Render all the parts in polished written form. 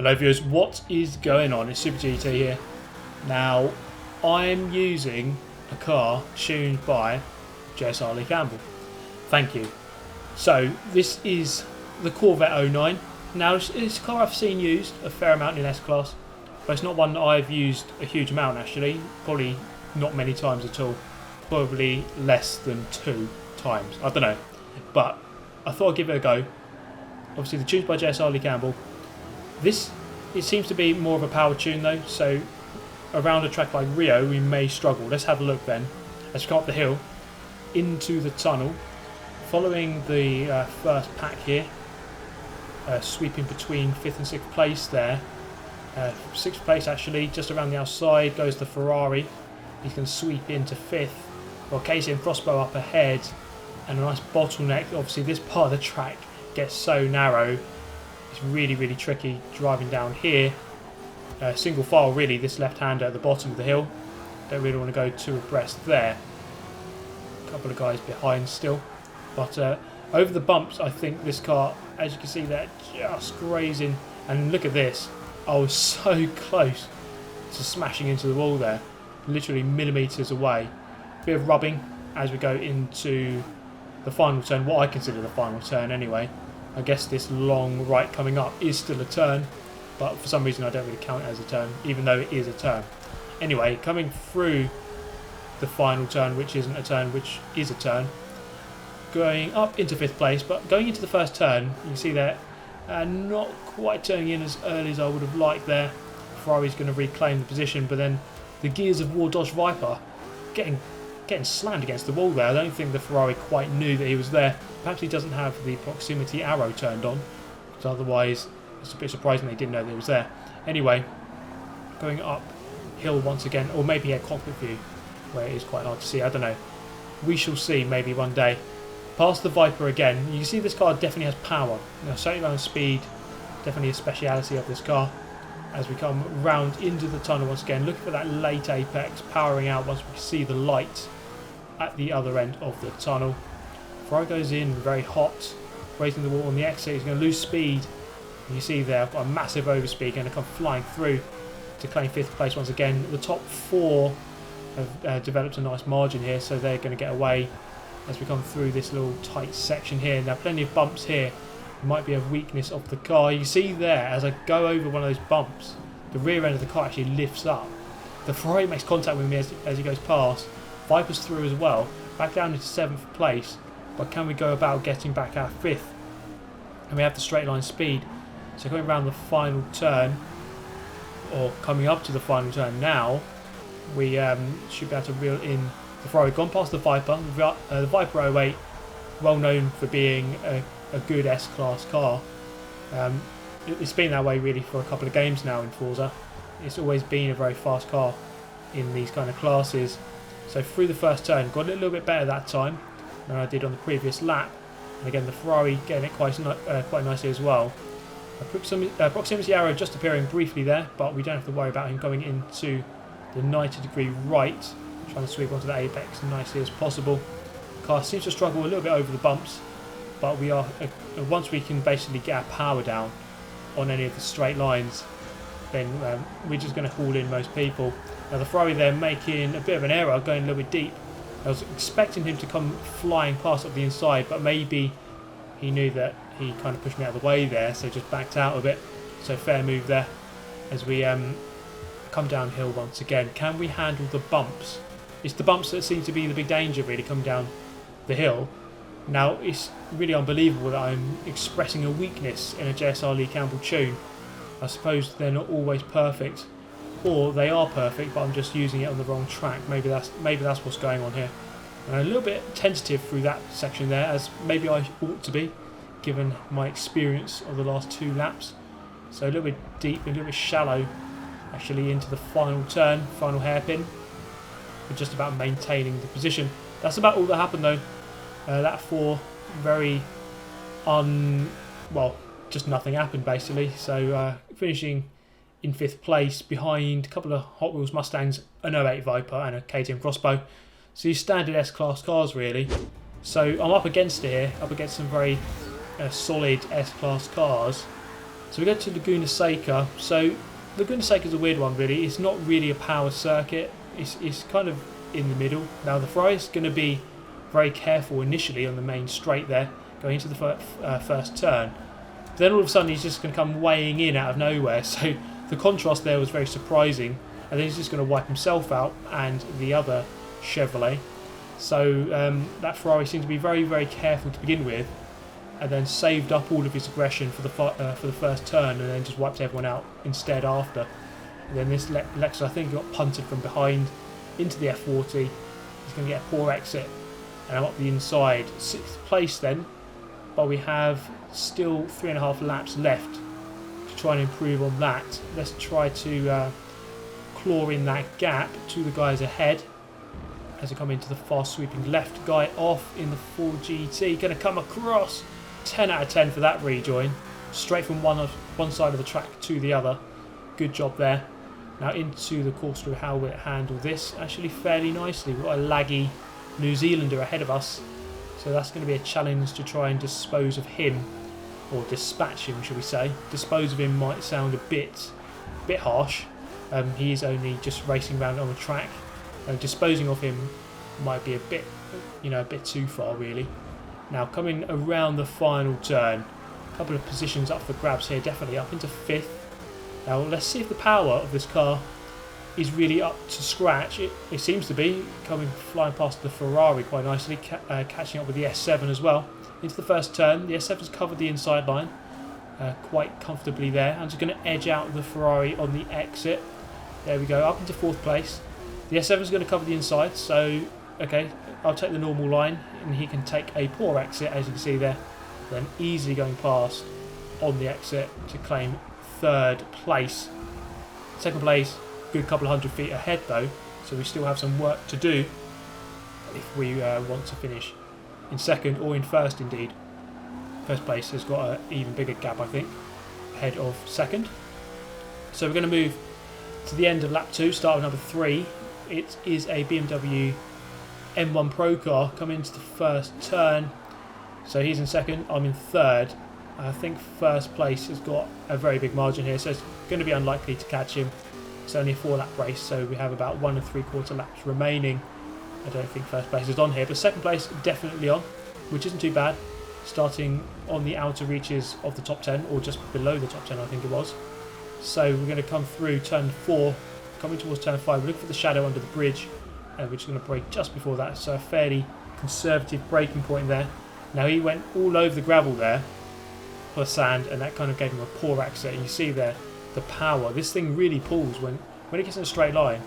Hello viewers, what is going on? It's Super GT here. Now, I'm using a car tuned by JSR LeeCampbell. Thank you. So, this is the Corvette 09. Now, it's a car I've seen used a fair amount in S-Class, but it's not one that I've used a huge amount actually. Probably not many times at all. Probably less than 2 times. I don't know. But I thought I'd give it a go. Obviously, the tune's by JSR LeeCampbell. It seems to be more of a power tune though, so around a track like Rio we may struggle. Let's have a look then. Let's go up the hill, into the tunnel, following the first pack here, sweeping between 5th and 6th place there. 6th place actually, just around the outside goes the Ferrari. He's going to sweep into 5th. Well, Casey and Crossbow up ahead, and a nice bottleneck. Obviously this part of the track gets so narrow. It's really, really tricky driving down here. Single file really, this left-hander at the bottom of the hill. Don't really want to go too abreast there. A couple of guys behind still. But over the bumps, I think this car, as you can see, they're just grazing. And look at this. I was so close to smashing into the wall there. Literally millimetres away. Bit of rubbing as we go into the final turn. What I consider the final turn anyway. I guess this long right coming up is still a turn, but for some reason I don't really count it as a turn, even though it is a turn. Anyway, coming through the final turn, which isn't a turn, which is a turn, going up into 5th place, but going into the first turn, you can see that not quite turning in as early as I would have liked there. Ferrari's going to reclaim the position, but then the Gears of War Dodge Viper getting slammed against the wall there. I don't think the Ferrari quite knew that he was there. Perhaps he doesn't have the proximity arrow turned on, because otherwise it's a bit surprising they didn't know that he was there. Anyway, going uphill once again, or maybe a cockpit view where it is quite hard to see. I don't know. We shall see maybe one day. Past the Viper again. You can see this car definitely has power. Now, certainly around speed, definitely a speciality of this car. As we come round into the tunnel once again, looking for that late apex, powering out once we see the light at the other end of the tunnel. Ferrari goes in very hot, raising the wall on the exit. He's going to lose speed. You see there, I've got a massive overspeed going to come flying through to claim 5th place once again. The top 4 have developed a nice margin here, so they're going to get away as we come through this little tight section here. Now, plenty of bumps here. Might be a weakness of the car. You see there, as I go over one of those bumps, the rear end of the car actually lifts up. The Ferrari makes contact with me as he goes past. Viper's through as well, back down into 7th place. But can we go about getting back our 5th? And we have the straight line speed. So going around the final turn, or coming up to the final turn now, we should be able to reel in the Ferrari. Gone past the Viper. The Viper 08, well known for being a good S-Class car. It's been that way really for a couple of games now in Forza. It's always been a very fast car in these kind of classes. So through the first turn, got it a little bit better that time than I did on the previous lap. And again, the Ferrari getting it quite nicely as well. Proximity arrow just appearing briefly there, but we don't have to worry about him going into the 90-degree right, trying to sweep onto the apex as nicely as possible. The car seems to struggle a little bit over the bumps, but we are once we can basically get our power down on any of the straight lines, then we're just going to haul in most people. Now the Ferrari there making a bit of an error, going a little bit deep. I was expecting him to come flying past up the inside, but maybe he knew that he kind of pushed me out of the way there, so just backed out a bit. So fair move there as we come downhill once again. Can we handle the bumps? It's the bumps that seem to be the big danger really coming down the hill. Now, it's really unbelievable that I'm expressing a weakness in a JSR LeeCampbell tune. I suppose they're not always perfect, or they are perfect, but I'm just using it on the wrong track. Maybe that's what's going on here. And a little bit tentative through that section there, as maybe I ought to be, given my experience of the last 2 laps. So a little bit deep, a little bit shallow, actually into the final turn, final hairpin. We're just about maintaining the position. That's about all that happened though. That 4 very well, just nothing happened basically. So finishing in 5th place behind a couple of Hot Wheels Mustangs, an 08 Viper and a KTM Crossbow. So your standard S-Class cars really. So I'm up against it here, up against some very solid S-Class cars. So we go to Laguna Seca. So Laguna Seca is a weird one really. It's not really a power circuit. It's kind of in the middle. Now the Ferrari is going to be very careful initially on the main straight there, going into the first turn. But then all of a sudden he's just going to come weighing in out of nowhere. So the contrast there was very surprising. And then he's just going to wipe himself out and the other Chevrolet. So that Ferrari seemed to be very, very careful to begin with, and then saved up all of his aggression for the first turn, and then just wiped everyone out instead after. And then this Lexus, I think, got punted from behind into the F40. He's going to get a poor exit, and I'm up the inside, 6th place then. But we have still 3.5 laps left to try and improve on that. Let's try to claw in that gap to the guys ahead as I come into the fast sweeping left. Guy off in the 4 GT, going to come across. 10 out of 10 for that rejoin, straight from one side of the track to the other. Good job there. Now into the course through, how will it handle this? Actually fairly nicely. We've got a laggy New Zealander ahead of us, so that's going to be a challenge to try and dispose of him, or dispatch him, should we say. Dispose of him might sound a bit harsh. He is only just racing around on the track. Disposing of him might be a bit too far really. Now coming around the final turn, a couple of positions up for grabs here, definitely up into 5th. Now let's see if the power of this car is really up to scratch. It seems to be, coming flying past the Ferrari quite nicely, catching up with the S7 as well. Into the first turn, the S7's covered the inside line quite comfortably there. I'm just going to edge out the Ferrari on the exit. There we go, up into 4th place. The S7's going to cover the inside, so okay, I'll take the normal line and he can take a poor exit, as you can see there. Then easily going past on the exit to claim 3rd place. 2nd place, good couple of 100 feet ahead though, so we still have some work to do if we want to finish in 2nd or in 1st indeed. 1st place has got an even bigger gap, I think, ahead of 2nd. So we're going to move to the end of lap 2, start with number 3. It is a BMW M1 Pro car coming into the first turn. So he's in 2nd, I'm in 3rd. I think 1st place has got a very big margin here, so it's going to be unlikely to catch him. It's only a 4-lap race, so we have about 1 3/4 laps remaining. I don't think 1st place is on here, but 2nd place definitely on, which isn't too bad. Starting on the outer reaches of the top 10, or just below the top 10 I think it was. So we're going to come through turn 4, coming towards turn 5. We're looking for the shadow under the bridge, and we're just going to brake just before that, so a fairly conservative braking point there. Now he went all over the gravel there for the sand, and that kind of gave him a poor exit. And you see there the power. This thing really pulls when it gets in a straight line.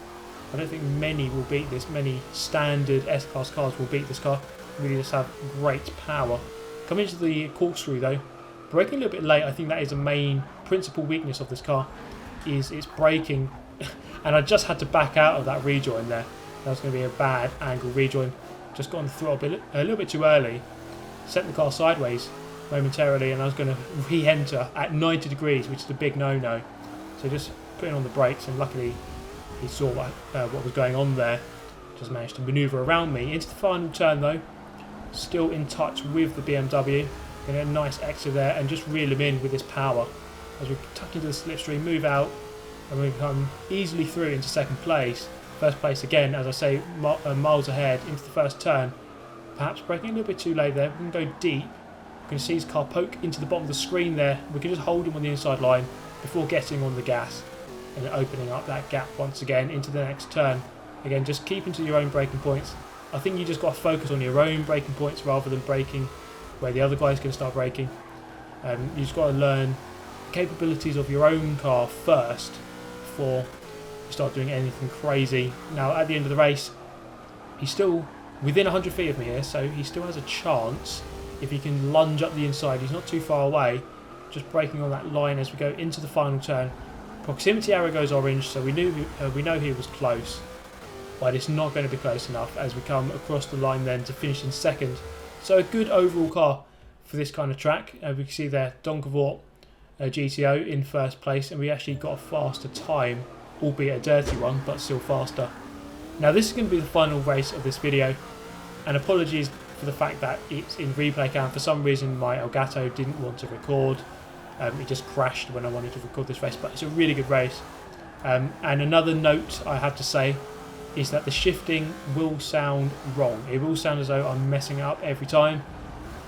I don't think many will beat this. Many standard S-Class cars will beat this car. Really just have great power. Coming into the corkscrew though, braking a little bit late. I think that is a main principal weakness of this car, is its braking. And I just had to back out of that rejoin there. That was going to be a bad angle rejoin. Just got on the throttle a little bit too early. Sent the car sideways momentarily, and I was going to re-enter at 90 degrees, which is a big no-no. So just putting on the brakes, and luckily he saw what was going on there. Just managed to manoeuvre around me. Into the final turn though, still in touch with the BMW. Getting a nice exit there and just reel him in with this power. As we tuck into the slipstream, move out, and we come easily through into 2nd place. 1st place again, as I say, miles ahead into the first turn. Perhaps braking a little bit too late there. We can go deep. You can see his car poke into the bottom of the screen there. We can just hold him on the inside line before getting on the gas and then opening up that gap once again into the next turn. Again, just keeping to your own braking points. I think you just got to focus on your own braking points rather than braking where the other guy's going to start braking. You just got to learn the capabilities of your own car first before you start doing anything crazy. Now at the end of the race, he's still within 100 feet of me here, so he still has a chance if he can lunge up the inside. He's not too far away. Just braking on that line as we go into the final turn. Proximity arrow goes orange, so we know he was close, but it's not going to be close enough as we come across the line then to finish in 2nd. So a good overall car for this kind of track. We can see there Doncavort GTO in 1st place, and we actually got a faster time, albeit a dirty one, but still faster. Now this is going to be the final race of this video, and apologies for the fact that it's in replay cam. For some reason my Elgato didn't want to record. It just crashed when I wanted to record this race, but it's a really good race. And another note I have to say is that the shifting will sound wrong. It will sound as though I'm messing it up every time.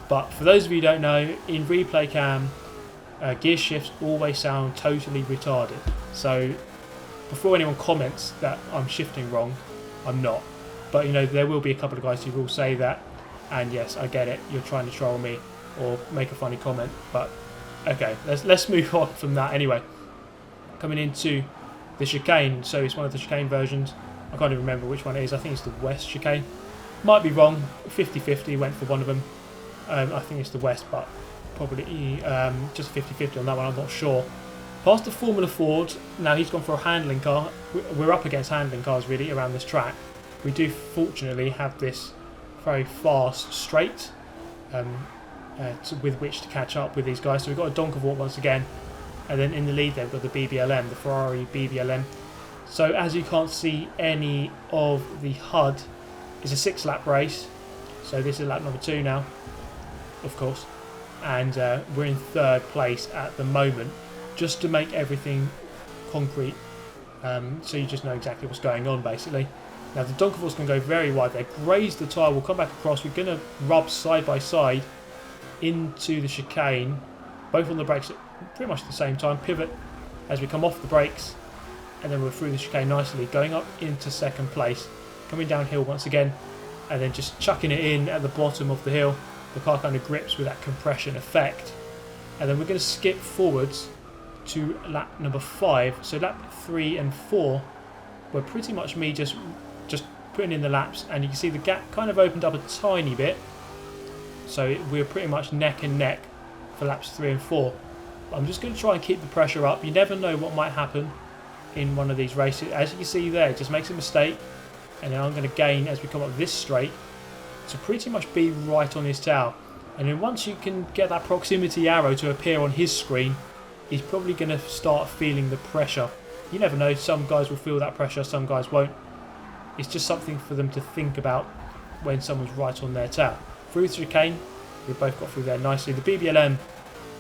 But for those of you who don't know, in replay cam, gear shifts always sound totally retarded. So before anyone comments that I'm shifting wrong, I'm not. But you know, there will be a couple of guys who will say that, and yes, I get it, you're trying to troll me or make a funny comment, but okay, let's move on from that anyway. Coming into the chicane, so it's one of the chicane versions. I can't even remember which one it is. I think it's the West chicane. Might be wrong. 50-50 went for one of them. I think it's the West, but probably just 50-50 on that one. I'm not sure. Past the Formula Ford. Now he's gone for a handling car. We're up against handling cars really around this track. We do fortunately have this very fast straight with which to catch up with these guys. So we've got a Donkavort once again. And then in the lead there we've got the BBLM, the Ferrari BBLM. So as you can't see any of the HUD, it's a 6-lap race. So this is lap number 2 now, of course. And we're in 3rd place at the moment, just to make everything concrete. So you just know exactly what's going on basically. Now the Donkavort's going to go very wide there, graze the tyre, we'll come back across, we're going to rub side by side into the chicane, both on the brakes at pretty much the same time, pivot as we come off the brakes. And then we're through the chicane nicely, going up into 2nd place, coming downhill once again, and then just chucking it in at the bottom of the hill. The car kind of grips with that compression effect. And then we're going to skip forwards to lap number 5. So lap 3 and 4 were pretty much me just putting in the laps, and you can see the gap kind of opened up a tiny bit. So we're pretty much neck and neck for laps 3 and 4. I'm just going to try and keep the pressure up. You never know what might happen in one of these races. As you can see there, it just makes a mistake, and then I'm going to gain as we come up this straight to pretty much be right on his tail. And then once you can get that proximity arrow to appear on his screen, he's probably going to start feeling the pressure. You never know, some guys will feel that pressure, some guys won't. It's just something for them to think about when someone's right on their tail. Through the chicane, we've both got through there nicely. The BBLM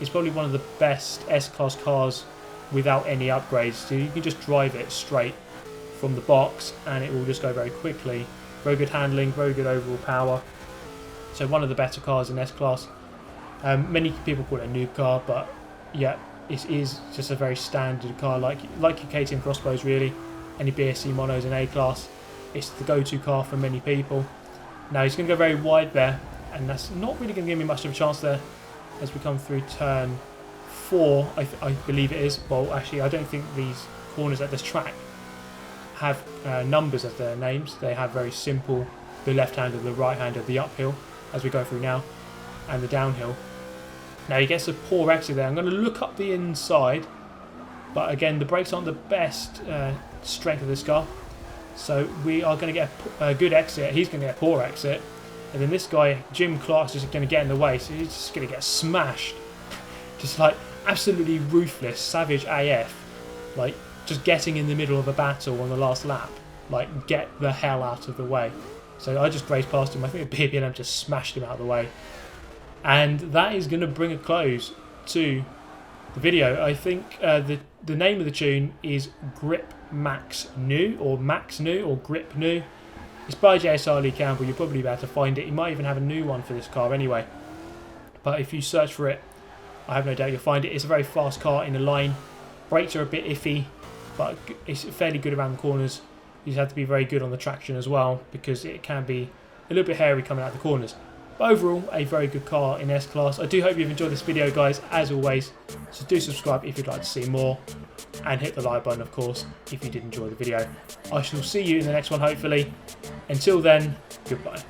is probably one of the best S-Class cars without any upgrades, so you can just drive it straight from the box and it will just go very quickly. Very good handling, very good overall power. So one of the better cars in S-Class. Many people call it a noob car, but yeah, it is just a very standard car, like your KTM Crossbows really. Any BSC monos in A-Class, it's the go-to car for many people. Now he's going to go very wide there, and that's not really going to give me much of a chance there as we come through turn 4, I believe it is. Well, actually, I don't think these corners at this track have numbers as their names. They have very simple, the left hand and the right hand of the uphill as we go through now, and the downhill. Now he gets a poor exit there. I'm going to look up the inside, but again, the brakes aren't the best strength of this car. So we are going to get a good exit. He's going to get a poor exit. And then this guy, Jim Clark's just going to get in the way. So he's just going to get smashed. Just like absolutely ruthless, savage AF. Like just getting in the middle of a battle on the last lap. Like get the hell out of the way. So I just grazed past him. I think the BBLM just smashed him out of the way. And that is going to bring a close to the video. I think the name of the tune is Grip Max New, or Max New, or Grip New. It's by JSR LeeCampbell. You'll probably be able to find it. He might even have a new one for this car anyway. But if you search for it, I have no doubt you'll find it. It's a very fast car in the line. Brakes are a bit iffy, but it's fairly good around the corners. You just have to be very good on the traction as well, because it can be a little bit hairy coming out the corners. But overall, a very good car in S-Class. I do hope you've enjoyed this video, guys, as always. So do subscribe if you'd like to see more. And hit the like button, of course, if you did enjoy the video. I shall see you in the next one, hopefully. Until then, goodbye.